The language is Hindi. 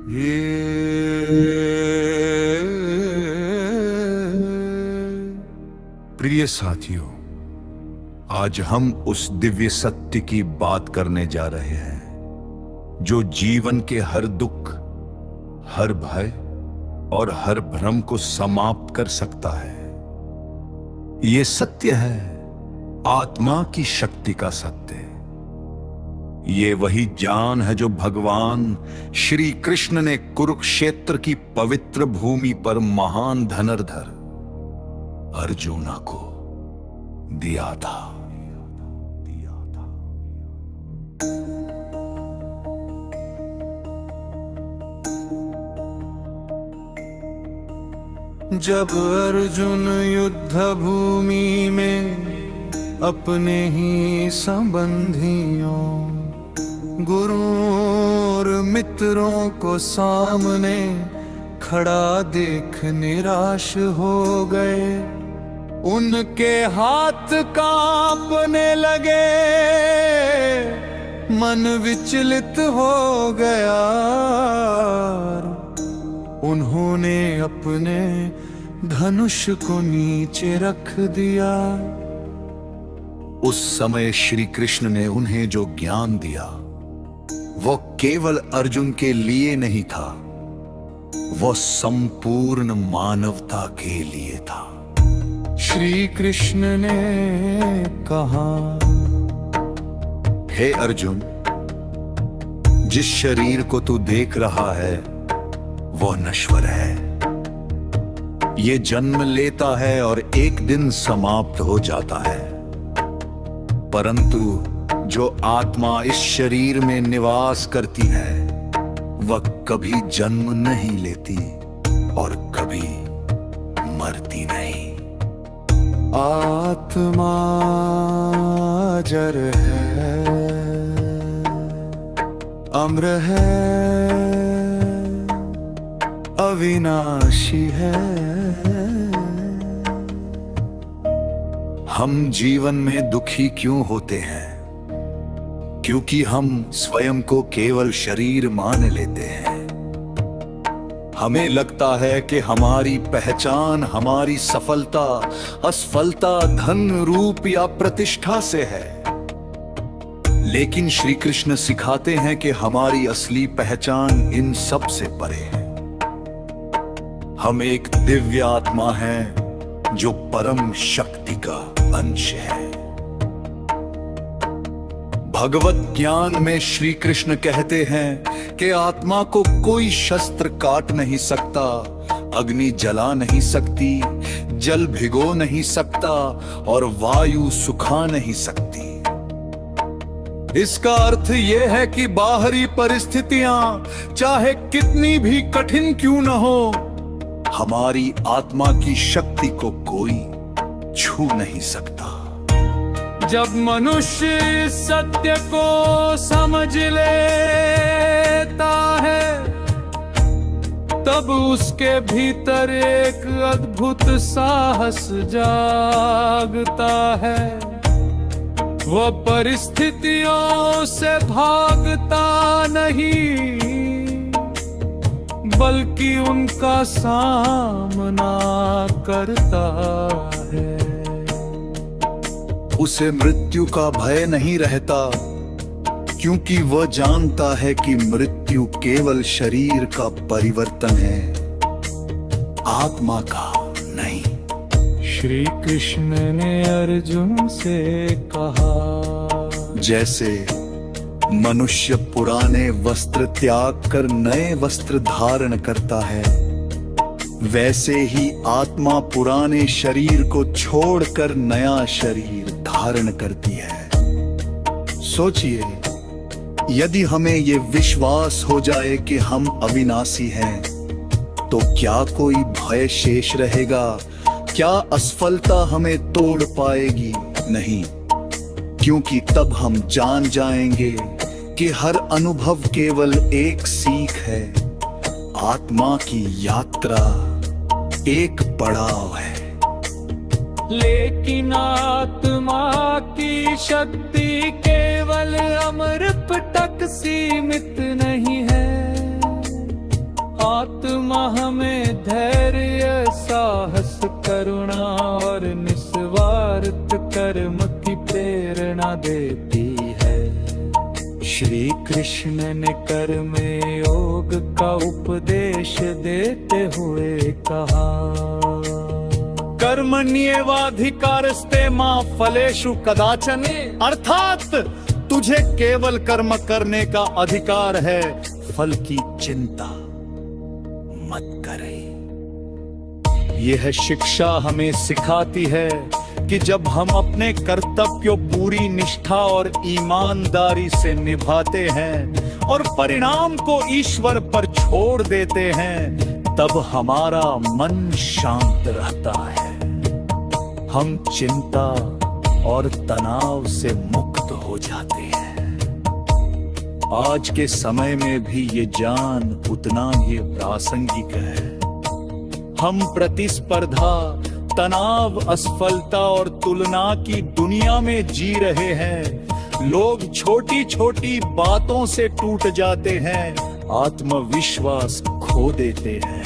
ये प्रिय साथियों, आज हम उस दिव्य सत्य की बात करने जा रहे हैं जो जीवन के हर दुख, हर भय और हर भ्रम को समाप्त कर सकता है। ये सत्य है आत्मा की शक्ति का सत्य। ये वही ज्ञान है जो भगवान श्री कृष्ण ने कुरुक्षेत्र की पवित्र भूमि पर महान धनुर्धर अर्जुना को दिया था। जब अर्जुन युद्ध भूमि में अपने ही संबंधियों, गुरुओं और मित्रों को सामने खड़ा देख निराश हो गए। उनके हाथ कांपने लगे, मन विचलित हो गया। उन्होंने अपने धनुष को नीचे रख दिया। उस समय श्री कृष्ण ने उन्हें जो ज्ञान दिया वो केवल अर्जुन के लिए नहीं था, वो संपूर्ण मानवता के लिए था। श्री कृष्ण ने कहा, हे अर्जुन, जिस शरीर को तू देख रहा है वो नश्वर है। ये जन्म लेता है और एक दिन समाप्त हो जाता है, परंतु जो आत्मा इस शरीर में निवास करती है वह कभी जन्म नहीं लेती और कभी मरती नहीं। आत्मा जड़ है, अमर है, अविनाशी है। हम जीवन में दुखी क्यों होते हैं? क्योंकि हम स्वयं को केवल शरीर मान लेते हैं। हमें लगता है कि हमारी पहचान, हमारी सफलता, असफलता धन, रूप या प्रतिष्ठा से है। लेकिन श्री कृष्ण सिखाते हैं कि हमारी असली पहचान इन सब से परे है। हम एक दिव्य आत्मा हैं जो परम शक्ति का अंश है। भगवत ज्ञान में श्री कृष्ण कहते हैं कि आत्मा को कोई शस्त्र काट नहीं सकता, अग्नि जला नहीं सकती, जल भिगो नहीं सकता और वायु सुखा नहीं सकती। इसका अर्थ यह है कि बाहरी परिस्थितियां चाहे कितनी भी कठिन क्यों न हो, हमारी आत्मा की शक्ति को कोई छू नहीं सकता। जब मनुष्य सत्य को समझ लेता है तब उसके भीतर एक अद्भुत साहस जागता है। वह परिस्थितियों से भागता नहीं बल्कि उनका सामना करता है। उसे मृत्यु का भय नहीं रहता क्योंकि वह जानता है कि मृत्यु केवल शरीर का परिवर्तन है, आत्मा का नहीं। श्री कृष्ण ने अर्जुन से कहा, जैसे मनुष्य पुराने वस्त्र त्याग कर नए वस्त्र धारण करता है, वैसे ही आत्मा पुराने शरीर को छोड़कर नया शरीर धारण करती है। सोचिए, यदि हमें ये विश्वास हो जाए कि हम अविनाशी हैं, तो क्या कोई भय शेष रहेगा? क्या असफलता हमें तोड़ पाएगी? नहीं, क्योंकि तब हम जान जाएंगे कि हर अनुभव केवल एक सीख है। आत्मा की यात्रा एक पड़ाव है, लेकिन आत्मा की शक्ति केवल अमृत तक सीमित नहीं है। कृष्ण ने कर्म योग का उपदेश देते हुए कहा, कर्मण्येवाधिकारस्ते मां फलेषु कदाचन, अर्थात तुझे केवल कर्म करने का अधिकार है, फल की चिंता मत करे। यह शिक्षा हमें सिखाती है कि जब हम अपने कर्तव्यों पूरी निष्ठा और ईमानदारी से निभाते हैं और परिणाम को ईश्वर पर छोड़ देते हैं, तब हमारा मन शांत रहता है, हम चिंता और तनाव से मुक्त हो जाते हैं। आज के समय में भी ये ज्ञान उतना ही प्रासंगिक है। हम प्रतिस्पर्धा, तनाव, असफलता और तुलना की दुनिया में जी रहे हैं। लोग छोटी छोटी बातों से टूट जाते हैं, आत्मविश्वास खो देते हैं।